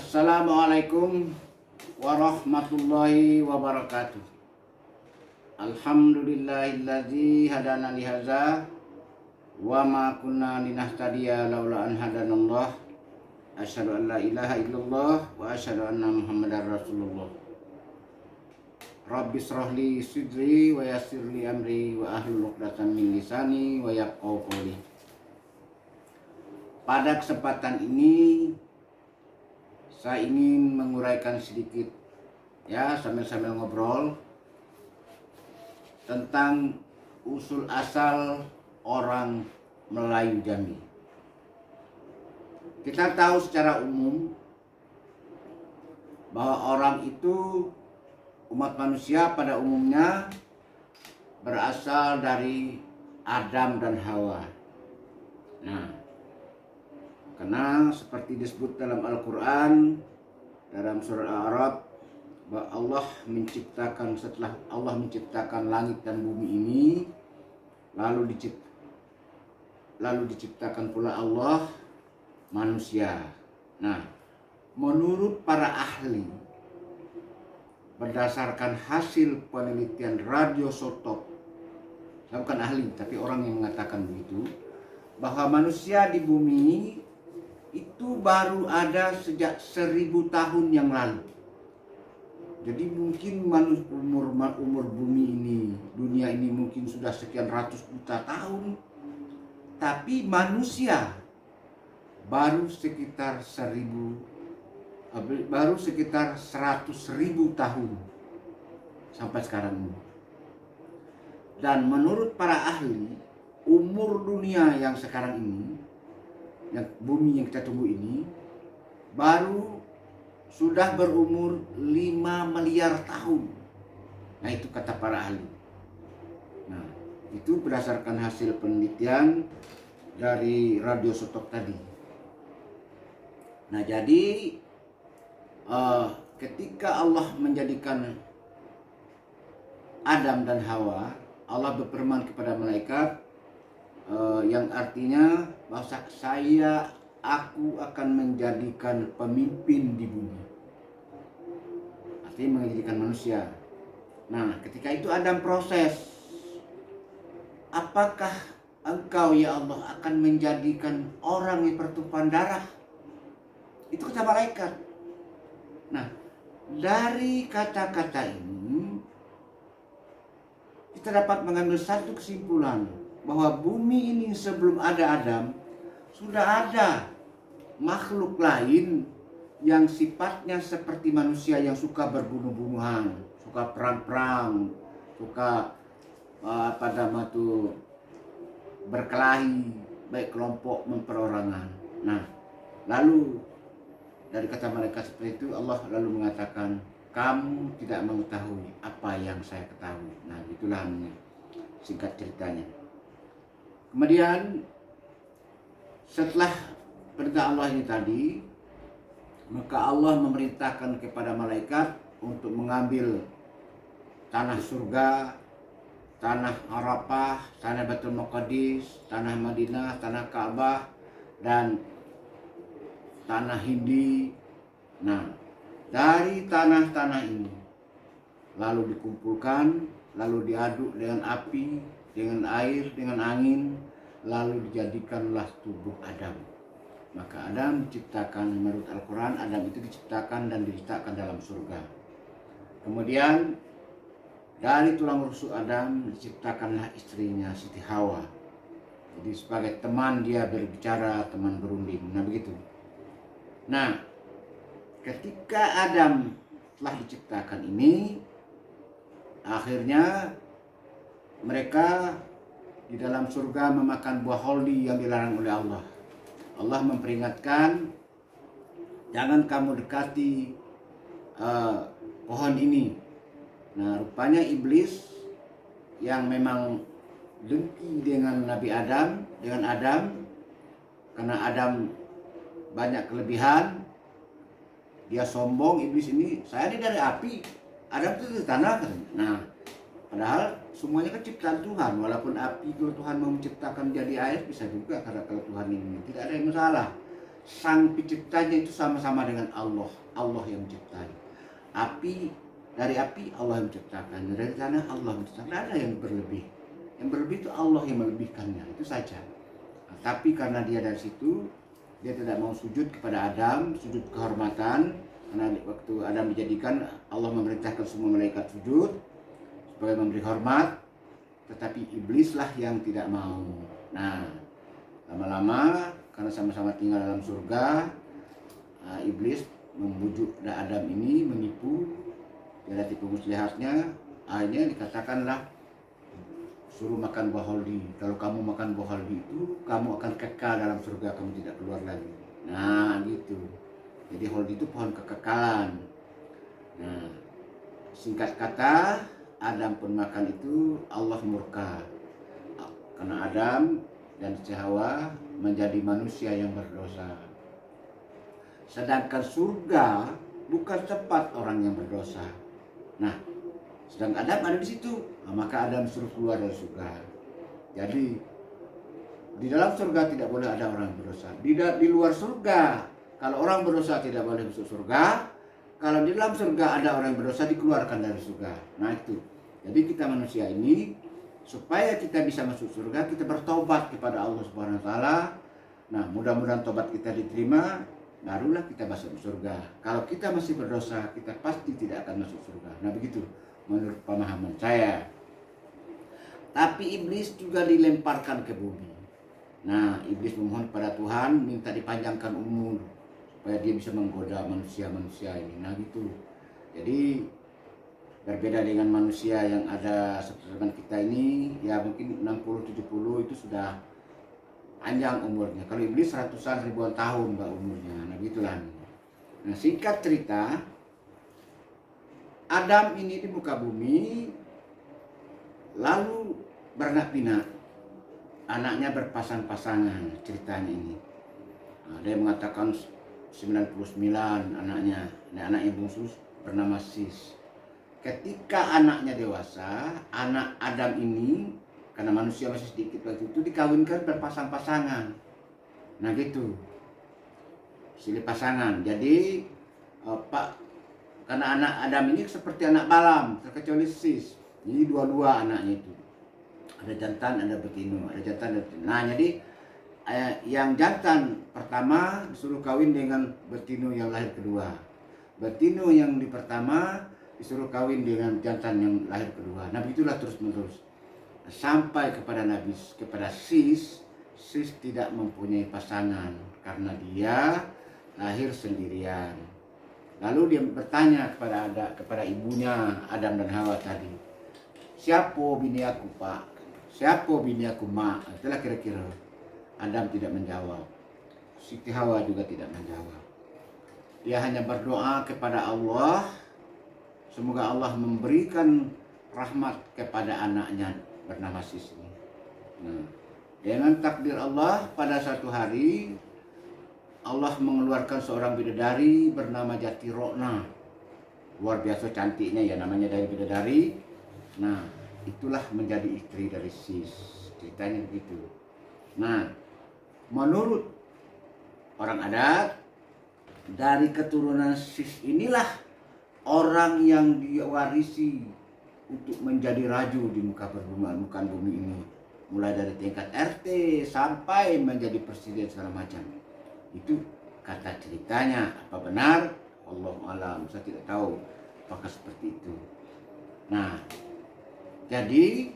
Assalamualaikum warahmatullahi wabarakatuh. Alhamdulillahilladzi hadana li hadza wa ma kunna linahtadiya laula an hadanallah. Asyhadu an la ilaha illallah wa asyhadu anna Muhammadar Rasulullah. Rabbi shrahli sidri wa yassirli amri wa ahlul 'uqdatam min lisani wa yafqahu qawli. Pada kesempatan ini saya ingin menguraikan sedikit ya, sambil ngobrol tentang usul asal orang Melayu Jambi. Kita tahu secara umum bahwa orang itu, umat manusia pada umumnya berasal dari Adam dan Hawa. Nah, karena seperti disebut dalam Al-Quran dalam surah Al-A'raf, bahwa Allah menciptakan, setelah Allah menciptakan langit dan bumi ini, lalu diciptakan pula Allah manusia. Nah, menurut para ahli, berdasarkan hasil penelitian radioisotop, bukan ahli tapi orang yang mengatakan begitu, bahwa manusia di bumi itu baru ada sejak 1000 tahun yang lalu. Jadi mungkin umur bumi ini, dunia ini mungkin sudah sekian ratus juta tahun, tapi manusia baru sekitar 100.000 tahun sampai sekarang ini. Dan menurut para ahli, umur dunia yang sekarang ini, yang bumi yang kita tunggu ini, baru sudah berumur 5 miliar tahun. Nah, itu kata para ahli. Nah, itu berdasarkan hasil penelitian dari radioisotop tadi. Nah, jadi ketika Allah menjadikan Adam dan Hawa, Allah berfirman kepada malaikat, yang artinya bahwa aku akan menjadikan pemimpin di bumi, artinya menjadikan manusia. Nah, ketika itu Adam proses, apakah engkau ya Allah akan menjadikan orang yang pertumpahan darah? Itu kata malaikat. Nah, dari kata-kata ini kita dapat mengambil satu kesimpulan, bahwa bumi ini sebelum ada Adam sudah ada makhluk lain yang sifatnya seperti manusia, yang suka berbunuh-bunuhan, suka perang-perang, suka berkelahi, baik kelompok memperorangan. Nah, lalu dari kata malaikat seperti itu, Allah lalu mengatakan, kamu tidak mengetahui apa yang saya ketahui. Nah, itulah singkat ceritanya. Kemudian setelah perintah Allah ini tadi, maka Allah memerintahkan kepada malaikat untuk mengambil tanah surga, tanah Arafah, tanah Baitul Maqdis, tanah Madinah, tanah Ka'bah, dan tanah Hindi. Nah, dari tanah-tanah ini lalu dikumpulkan, lalu diaduk dengan api, dengan air, dengan angin, lalu dijadikanlah tubuh Adam. Maka Adam diciptakan, menurut Al-Quran Adam itu diciptakan dan diletakkan dalam surga. Kemudian dari tulang rusuk Adam diciptakanlah istrinya Siti Hawa. Jadi sebagai teman dia berbicara, teman berunding. Nah, begitu. Nah, ketika Adam telah diciptakan ini, akhirnya mereka di dalam surga memakan buah holdi yang dilarang oleh Allah. Allah memperingatkan, jangan kamu dekati pohon ini. Nah, rupanya iblis yang memang dengki dengan Nabi Adam, karena Adam banyak kelebihan, dia sombong. Iblis ini, saya ini dari api, Adam itu dari tanah. Nah, padahal semuanya kan ciptaan Tuhan. Walaupun api, kalau Tuhan mau menciptakan jadi air, bisa juga, karena kalau Tuhan ini tidak ada yang masalah. sang penciptanya itu sama-sama dengan Allah. Allah yang menciptai. Api, dari api Allah yang menciptakan, dari tanah Allah menciptakan. Tidak ada yang berlebih. Yang berlebih itu Allah yang melebihkannya, itu saja. Nah, tapi karena dia dari situ, dia tidak mau sujud kepada Adam, sujud kehormatan. Karena waktu Adam dijadikan, Allah memerintahkan semua malaikat sujud sebagai memberi hormat, tetapi iblislah yang tidak mau. Nah, lama-lama karena sama-sama tinggal dalam surga, iblis membujuk Adam ini, menipu, dia tipu muslihatnya. Akhirnya dikatakanlah, suruh makan buah holdi. Kalau kamu makan buah holdi itu, kamu akan kekal dalam surga, kamu tidak keluar lagi. Nah gitu. Jadi holdi itu pohon kekekalan. Nah, singkat kata, Adam pun makan itu, Allah murka karena Adam dan Hawa menjadi manusia yang berdosa. Sedangkan surga bukan tempat orang yang berdosa. Nah, sedang Adam ada di situ, maka Adam suruh keluar dari surga. Jadi di dalam surga tidak boleh ada orang berdosa. Di luar surga, kalau orang berdosa tidak boleh masuk surga. Kalau di dalam surga ada orang yang berdosa, dikeluarkan dari surga. Nah itu. Jadi kita manusia ini, supaya kita bisa masuk surga, kita bertobat kepada Allah Subhanahu Wa Taala. Nah, mudah-mudahan tobat kita diterima, barulah kita masuk surga. Kalau kita masih berdosa, kita pasti tidak akan masuk surga. Nah begitu menurut pemahaman saya. Tapi iblis juga dilemparkan ke bumi. Nah, iblis memohon pada Tuhan minta dipanjangkan umur supaya dia bisa menggoda manusia-manusia ini. Nah gitu. Jadi berbeda dengan manusia yang ada seperti zaman kita ini, ya mungkin 60-70 itu sudah panjang umurnya. Kalau iblis ratusan ribuan tahun mbak umurnya. Nah gitulah. Nah singkat cerita, Adam ini di muka bumi lalu beranak pinak. Anaknya berpasang-pasangan ceritanya ini. Nah, ada yang mengatakan 99 anaknya. Nah, anak yang bungsu bernama Sis. Ketika anaknya dewasa, anak Adam ini, karena manusia masih sedikit waktu itu, dikawinkan berpasang-pasangan. Nah gitu, silih pasangan. Jadi karena anak Adam ini seperti anak Balam, terkecuali Sis. Jadi dua-dua anaknya itu, ada jantan, ada betina, ada jantan, ada betina. Nah jadi yang jantan pertama disuruh kawin dengan betina yang lahir kedua. Betina yang di pertama disuruh kawin dengan jantan yang lahir kedua. Nah begitulah terus menerus sampai kepada Nabi, kepada Sis. Sis tidak mempunyai pasangan karena dia lahir sendirian. Lalu dia bertanya kepada ibunya Adam dan Hawa tadi, siapa bini aku pak? Siapa bini aku mak? Itulah kira-kira. Adam tidak menjawab, Siti Hawa juga tidak menjawab. Dia hanya berdoa kepada Allah, semoga Allah memberikan rahmat kepada anaknya bernama Sis ini. Nah, dengan takdir Allah pada satu hari Allah mengeluarkan seorang bidadari bernama Jatirokna. Luar biasa cantiknya ya, namanya dari bidadari. Nah, itulah menjadi istri dari Sis. Ceritanya begitu. Nah, menurut orang adat, dari keturunan Sis inilah orang yang diwarisi untuk menjadi raju di muka bumi ini. Mulai dari tingkat RT sampai menjadi presiden segala macam. Itu kata ceritanya. Apa benar? Allahu a'lam. Saya tidak tahu apakah seperti itu. Nah, jadi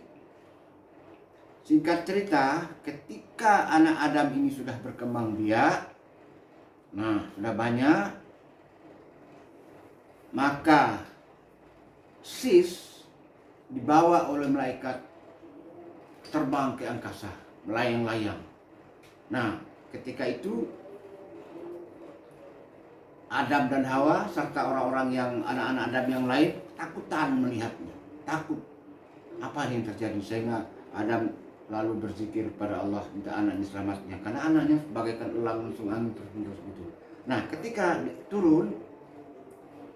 singkat cerita, ketika anak Adam ini sudah berkembang biak, nah sudah banyak, maka Sis dibawa oleh malaikat terbang ke angkasa, melayang-layang. Nah, ketika itu Adam dan Hawa serta orang-orang yang anak-anak Adam yang lain takutan melihatnya, takut apa yang terjadi, sehingga Adam lalu berzikir kepada Allah minta anaknya selamatnya, karena anaknya bagaikan elang langsung angin terus gitu. Nah, ketika turun,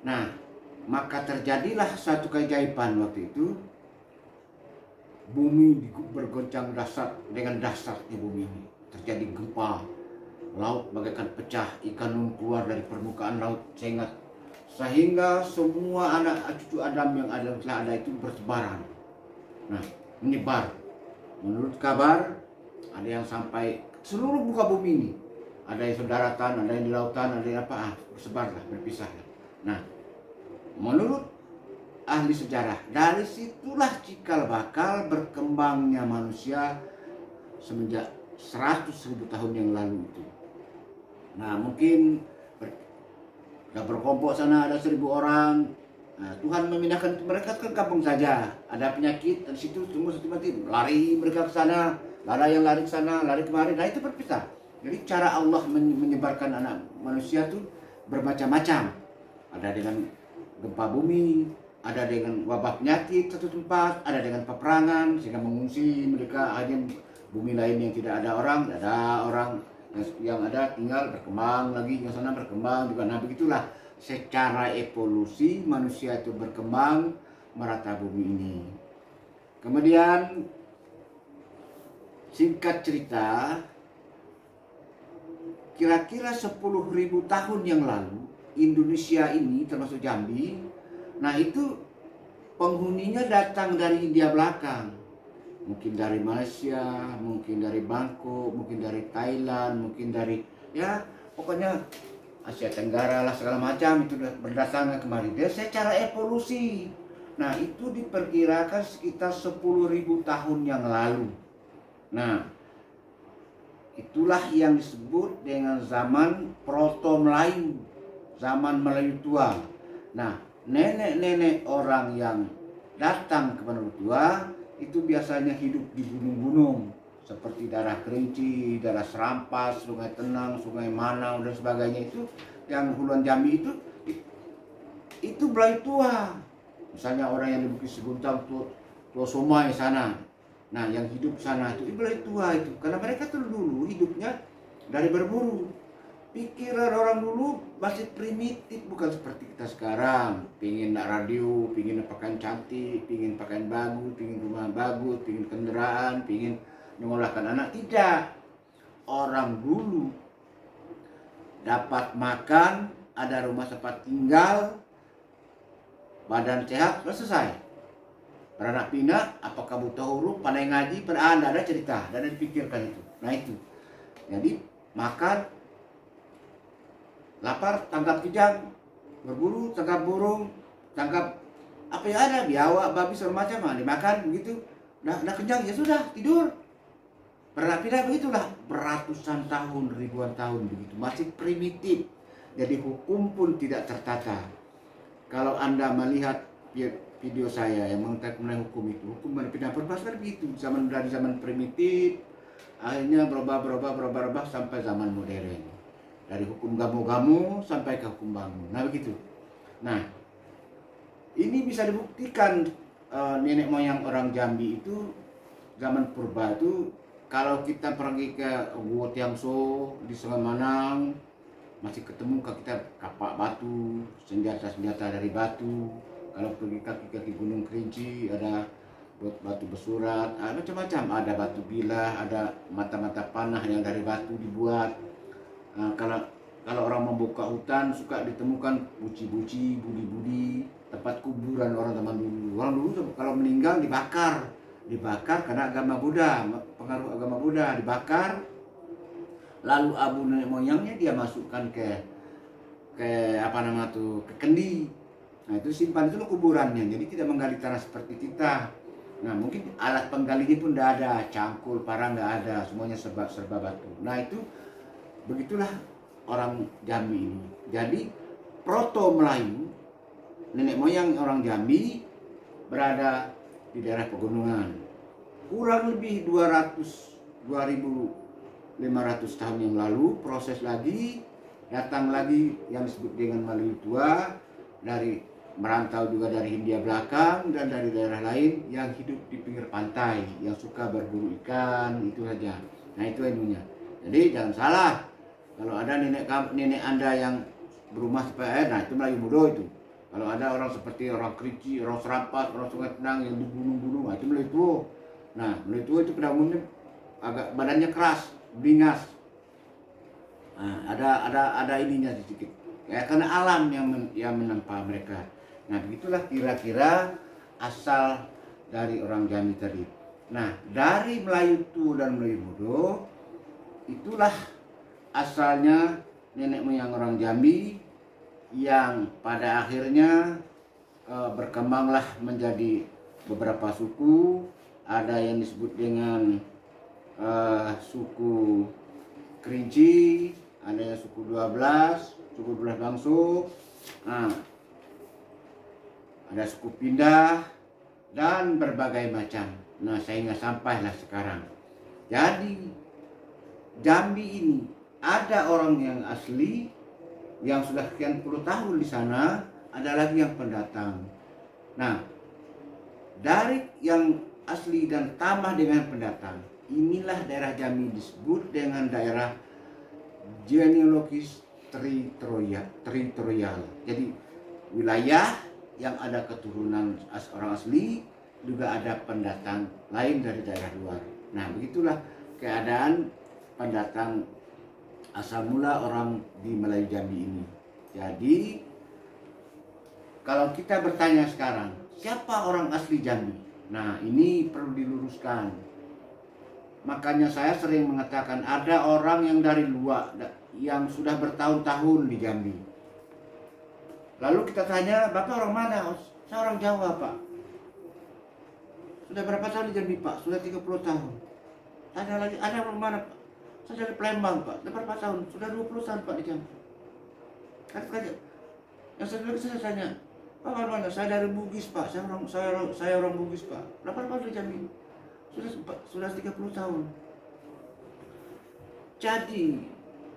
nah maka terjadilah satu keajaiban waktu itu. Bumi bergoncang dahsyat, dengan dahsyatnya bumi ini terjadi gempa. laut bagaikan pecah, ikan keluar dari permukaan laut sehingga semua anak cucu Adam yang telah ada itu bertebaran. Nah, menyebar. Menurut kabar, ada yang sampai seluruh muka bumi ini. Ada yang daratan, ada yang di lautan, ada yang apa, bersebarlah, berpisahlah. Nah, menurut ahli sejarah, dari situlah cikal bakal berkembangnya manusia semenjak 100.000 tahun yang lalu itu. Nah, mungkin sudah berkelompok sana ada 1.000 orang. Nah, Tuhan memindahkan mereka ke kampung saja. Ada penyakit di situ, semua mati. Lari mereka ke sana, ada yang lari ke sana, lari kemari. Nah, itu berpisah. Jadi cara Allah menyebarkan anak manusia itu bermacam-macam. Ada dengan gempa bumi, ada dengan wabah penyakit satu tempat, ada dengan peperangan sehingga mengungsi mereka hanya bumi lain yang tidak ada orang yang ada tinggal berkembang lagi, yang sana berkembang juga. Nah, begitulah secara evolusi manusia itu berkembang merata bumi ini. Kemudian singkat cerita, kira-kira 10.000 tahun yang lalu Indonesia ini termasuk Jambi, nah itu penghuninya datang dari Hindia belakang. Mungkin dari Malaysia, mungkin dari Bangkok, mungkin dari Thailand, mungkin dari ya pokoknya Asia Tenggara lah, segala macam itu berdatangan kemari. Dia secara evolusi. Nah, itu diperkirakan sekitar 10.000 tahun yang lalu. Nah, itulah yang disebut dengan zaman Proto Melayu, zaman Melayu tua. Nah, nenek-nenek orang yang datang ke Melayu tua itu biasanya hidup di gunung-gunung seperti daerah Kerinci, daerah Serampas, Sungai Tenang, Sungai Manau dan sebagainya. Itu yang Huluan Jambi itu Melayu tua. Misalnya orang yang di Bukit Seguntang, Tua Somai sana. Nah, yang hidup sana itu Melayu tua itu, karena mereka tuh dulu hidupnya dari berburu. Pikiran orang dulu masih primitif, bukan seperti kita sekarang. Pingin radio, pingin pakaian cantik, pingin pakaian bagus, pingin rumah bagus, pingin kendaraan, pingin mengolah anak. Tidak. Orang dulu dapat makan, ada rumah tempat tinggal, badan sehat, selesai. Beranak pinak, apakah buta huruf, pandai ngaji, ada cerita, dan dipikirkan itu. Nah itu. Jadi makan, lapar, tangkap kijang, berburu, tangkap burung, tangkap apa yang ada, biawak, babi, segala macam, dimakan begitu. Udah kenyang ya sudah tidur. Beranak-pinak begitulah beratusan tahun, ribuan tahun begitu, masih primitif. Jadi hukum pun tidak tertata. Kalau Anda melihat video saya yang mengenai hukum itu, hukum pindah berbahasa begitu, dari zaman primitif, akhirnya berubah sampai zaman modern. Dari hukum gamu-gamu sampai ke hukum bangun. Nah begitu. Nah, ini bisa dibuktikan nenek moyang orang Jambi itu zaman purba itu, kalau kita pergi ke Gua Tiangso di Sungai Manang, masih ketemu kita kapak batu, senjata-senjata dari batu. Kalau pergi kaki-kaki Gunung Kerinci ada batu bersurat, macam-macam. Ada batu bilah, ada mata-mata panah yang dari batu dibuat. Nah, kalau orang membuka hutan suka ditemukan buci-buci, budi-budi, tempat kuburan orang zaman dulu. Orang dulu kalau meninggal dibakar karena agama Buddha, pengaruh agama Buddha, dibakar. Lalu abu nenek moyangnya dia masukkan ke kendi. Nah, itu simpan itu kuburannya. Jadi tidak menggali tanah seperti kita. Nah, mungkin alat penggalinya pun tidak ada, cangkul, parang nggak ada, semuanya serba batu. Nah, itu begitulah orang Jambi ini. Jadi Proto Melayu, nenek moyang orang Jambi berada di daerah pegunungan. Kurang lebih 2.500 tahun yang lalu proses lagi, datang lagi yang disebut dengan Melayu tua, dari merantau juga dari Hindia belakang dan dari daerah lain yang hidup di pinggir pantai, yang suka berburu ikan, itu saja. Nah, itu ilmunya. Jadi jangan salah. Kalau ada nenek Anda yang berumah supaya air, nah itu Melayu Budo itu. Kalau ada orang seperti orang Kerinci, orang Serampas, orang Sungai Tenang yang di gunung-gunung, nah itu Melayu Tua. Nah, Melayu Tua itu pada umumnya agak badannya keras, beringas. Nah, ada ininya sedikit. Ya, karena alam yang menempa mereka. Nah, begitulah kira-kira asal dari orang Jambi tadi. Nah, dari Melayu Tu dan Melayu Mudo, itulah asalnya nenek moyang orang Jambi yang pada akhirnya berkembanglah menjadi beberapa suku. Ada yang disebut dengan suku Kerinci, ada yang suku 12 Bangsu, ada suku Pindah, dan berbagai macam. Nah, sehingga sampailah sekarang. Jadi Jambi ini ada orang yang asli yang sudah sekian puluh tahun di sana, ada lagi yang pendatang. Nah, dari yang asli dan tambah dengan pendatang, inilah daerah Jambi disebut dengan daerah genealogis teritorial. Jadi wilayah yang ada keturunan orang asli, juga ada pendatang lain dari daerah luar. Nah, begitulah keadaan pendatang asal mula orang di Melayu Jambi ini. Jadi kalau kita bertanya sekarang, siapa orang asli Jambi? Nah, ini perlu diluruskan. Makanya saya sering mengatakan ada orang yang dari luar yang sudah bertahun-tahun di Jambi. Lalu kita tanya, Bapak orang mana? Saya orang Jawa, Pak. Sudah berapa tahun di Jambi, Pak? Sudah 30 tahun. Tanya lagi, ada orang mana, Pak? Saya dari Palembang, Pak. Sudah berapa tahun? Sudah 20 tahun, Pak, di Jambi. Kata-kata. Yang saya tanya, Pak mana? Saya dari Bugis, Pak. Saya orang Bugis, Pak. Berapa tahun di Jambi? Sudah 30 tahun. Jadi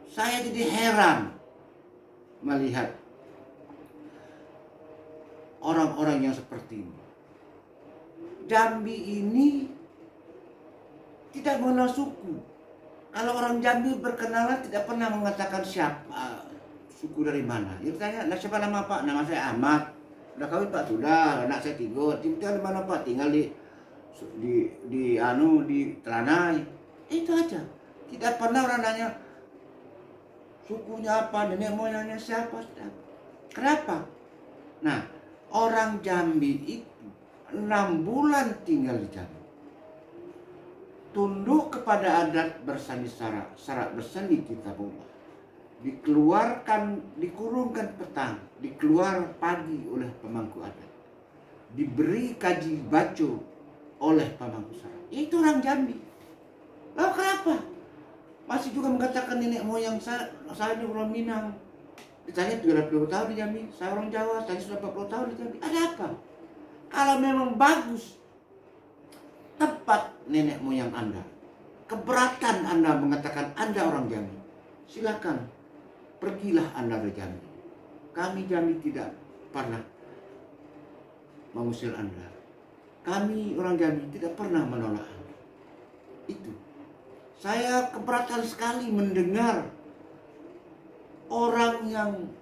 saya jadi heran melihat orang-orang yang seperti ini. Jambi ini tidak mengenal suku. Kalau orang Jambi berkenalan tidak pernah mengatakan siapa, suku dari mana. Dia tanya, nah, siapa nama Pak? Nama saya Ahmad. Udah kawin Pak? Sudah. Anak saya 3. Tinggal di mana Pak? Tinggal di Telanai. Itu aja. Tidak pernah orang nanya sukunya apa, nenek moyangnya siapa. Kenapa? Nah, orang Jambi itu 6 bulan tinggal di Jambi, tunduk kepada adat bersani syarat bersani kitabullah, dikurungkan petang, dikeluar pagi oleh pemangku adat, diberi kaji baco oleh pemangku syarat. Itu orang Jambi. Lalu kenapa masih juga mengatakan nenek moyang saya ini orang Minang? Ditanya 30 tahun di Jambi, saya orang Jawa, saya sudah 40 tahun di Jambi. Ada apa? Kalau memang bagus tempat nenek moyang Anda, keberatan Anda mengatakan Anda orang Jambi, silakan pergilah Anda ke Jambi. Kami Jambi tidak pernah mengusir Anda. Kami orang Jambi tidak pernah menolak Anda. Itu. Saya keberatan sekali mendengar orang yang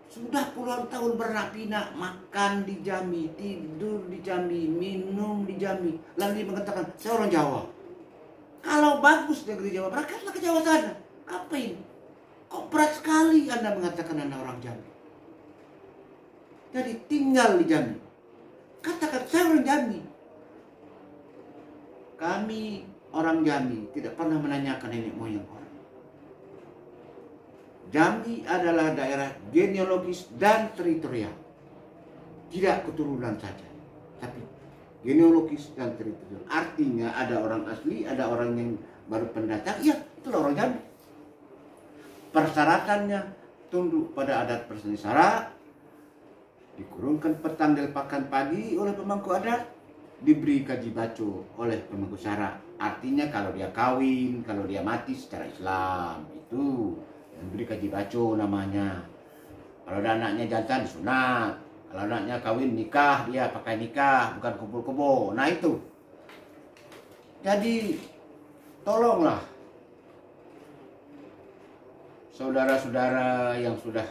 sudah puluhan tahun beranak-pinak, makan di Jambi, tidur di Jambi, minum di Jambi, lalu dia mengatakan, saya orang Jawa. Kalau bagus negeri Jawa, berangkatlah ke Jawa sana. Apa ini? Kok berat sekali Anda mengatakan Anda orang Jambi? Jadi tinggal di Jambi. Katakan, saya orang Jambi. Kami orang Jambi tidak pernah menanyakan nenek moyang orang. Jambi adalah daerah genealogis dan teritorial. Tidak keturunan saja, tapi genealogis dan teritorial. Artinya ada orang asli, ada orang yang baru pendatang. Iya, itulah orang Jambi. Persyaratannya tunduk pada adat bersani syarat, dikurungkan petang dan pakan pagi oleh pemangku adat, diberi kaji baco oleh pemangku syarat. Artinya kalau dia kawin, kalau dia mati secara Islam, itu diberi kaji baco namanya. Kalau ada anaknya jantan disunat, kalau anaknya kawin nikah, dia pakai nikah, bukan kumpul-kumpul. Nah itu. Jadi tolonglah saudara-saudara yang sudah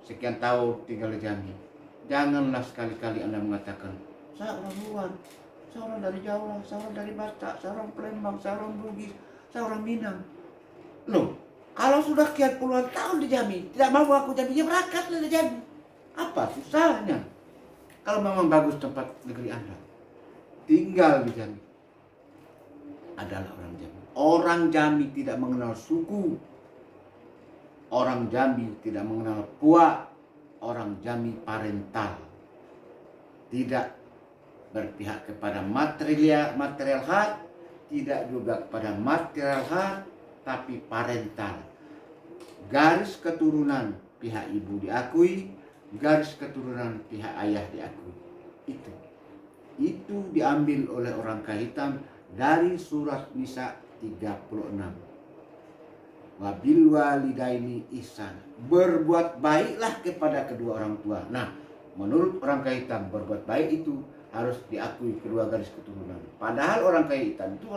sekian tahun tinggal di Jambi, janganlah sekali-kali Anda mengatakan saya orang luar, saya orang dari Jawa, saya orang dari Batak, saya orang Palembang, saya orang Bugis, saya orang Minang. Loh, Kalau sudah sekian puluhan tahun di Jambi, tidak mau aku Jambi, ya berangkatlah di Jambi. Apa susahnya? Kalau memang bagus tempat negeri Anda, tinggal di Jambi. Adalah orang Jambi. Orang Jambi tidak mengenal suku. Orang Jambi tidak mengenal puak. Orang Jambi parental. Tidak berpihak kepada material hak, tidak juga kepada material hak, tapi parental. Garis keturunan pihak ibu diakui, garis keturunan pihak ayah diakui. Itu diambil oleh orang kaya hitam dari surat Nisa 36. Wabil walidaini ihsan. Berbuat baiklah kepada kedua orang tua. Nah, menurut orang kaya hitam, berbuat baik itu harus diakui kedua garis keturunan. Padahal orang kaya hitam itu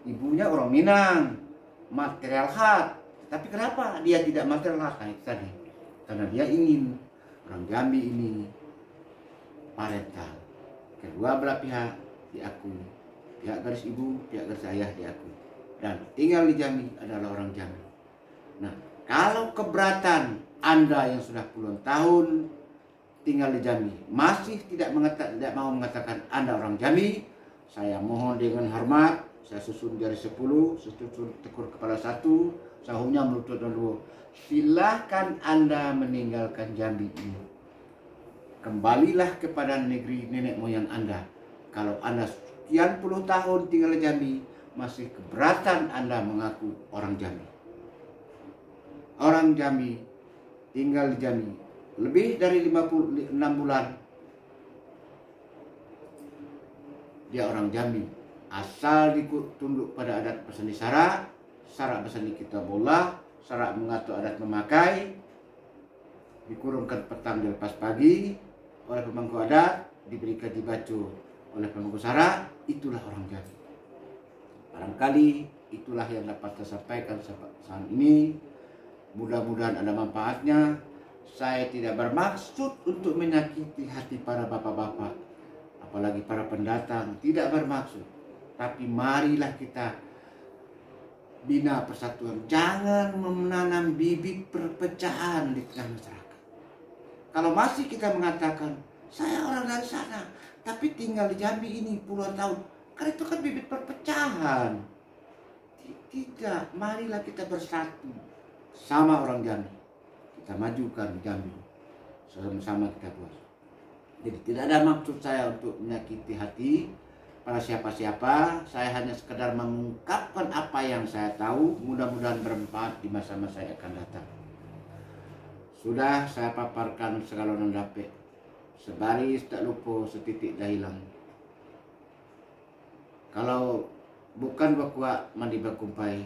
ibunya orang Minang, material hak. Tapi kenapa dia tidak material hak? Nah, itu tadi. Karena dia ingin orang Jambi ini parental. Kedua belah pihak diakui. Pihak garis ibu, pihak garis ayah diakui. Dan tinggal di Jambi adalah orang Jambi. Nah, kalau keberatan Anda yang sudah puluhan tahun tinggal di Jambi masih tidak mau mengatakan Anda orang Jambi, saya mohon dengan hormat, saya susun jari 10, susun tekuk kepala 1, sahumnya melutut dan 2. Silahkan Anda meninggalkan Jambi ini. Kembalilah kepada negeri nenek moyang Anda. Kalau Anda sekian puluh tahun tinggal di Jambi, masih keberatan Anda mengaku orang Jambi. Orang Jambi tinggal di Jambi lebih dari 56 bulan. Dia orang Jambi. Asal tunduk pada adat berseni syarak berseni kitabullah, syarak mengatur adat memakai, dikurungkan petang dilepas pagi oleh pemangku adat, diberikan dibaca oleh pemangku syarak, itulah orang Jambi. Barangkali itulah yang dapat saya sampaikan saat ini. Mudah-mudahan ada manfaatnya. Saya tidak bermaksud untuk menyakiti hati para bapak-bapak, apalagi para pendatang, tidak bermaksud. Tapi marilah kita bina persatuan. Jangan menanam bibit perpecahan di tengah masyarakat. Kalau masih kita mengatakan, saya orang dari sana, tapi tinggal di Jambi ini puluhan tahun, kan itu kan bibit perpecahan. Tidak, marilah kita bersatu sama orang Jambi. Kita majukan Jambi, sama-sama kita buat. Jadi tidak ada maksud saya untuk menyakiti hati para siapa-siapa. Saya hanya sekedar mengungkapkan apa yang saya tahu, mudah-mudahan bermanfaat di masa-masa yang akan datang. Sudah saya paparkan segalonan dape, sebaris tak lupa, setitik dah hilang. Kalau bukan bakuak mandi bakumpai,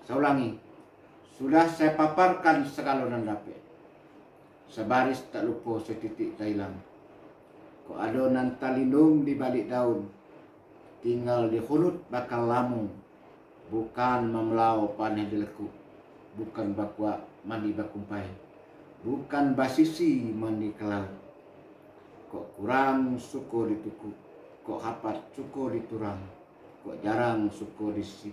saya ulangi, sudah saya paparkan segalonan dape, sebaris tak lupa, setitik dah hilang. Kok adonan talindung di balik daun, tinggal di hulut bakal lamu, bukan memelau paneh di lekuk, bukan bakwa mandi bakumpai, bukan basisi mandi ke laut. Kok kurang suko dituku, kok hapat suko diturang, kok jarang suko disisip,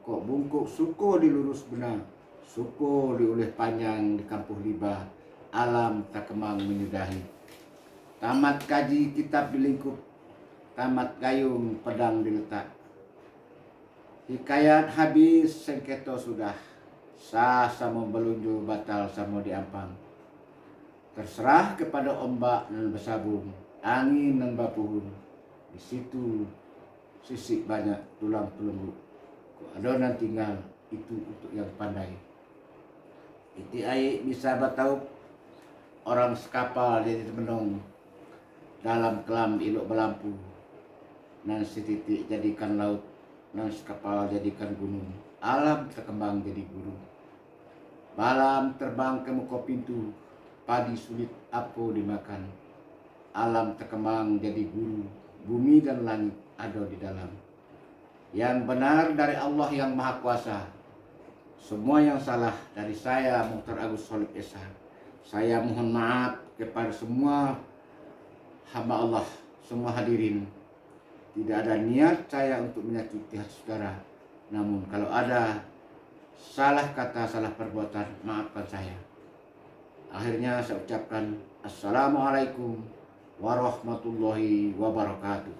kok bungkuk suko dilurus benar, suko diulih panjang di kampuh libah, alam tak kemang menyudahi. Tamat kaji kitab dilingkup, tamat gayung pedang diletak. Hikayat habis, sengketo sudah, sah sama belunju, batal sama diampang. Terserah kepada ombak dan bersabung, angin dan bapuhun. Di situ sisik banyak tulang pelembut. Adonan tinggal itu untuk yang pandai. Iti air bisa batau, orang sekapal jadi menong. Dalam kelam ilok belampu, nan setitik jadikan laut, nan sekapal jadikan gunung, alam terkembang jadi guru. Malam terbang ke muka pintu, padi sulit apa dimakan, alam terkembang jadi guru, bumi dan langit ada di dalam. Yang benar dari Allah yang Maha Kuasa, semua yang salah dari saya Mukhtar Agus Solid Esa. Saya mohon maaf kepada semua hamba Allah, semua hadirin. Tidak ada niat saya untuk menyakiti hati saudara. Namun kalau ada salah kata, salah perbuatan, maafkan saya. Akhirnya saya ucapkan Assalamualaikum warahmatullahi wabarakatuh.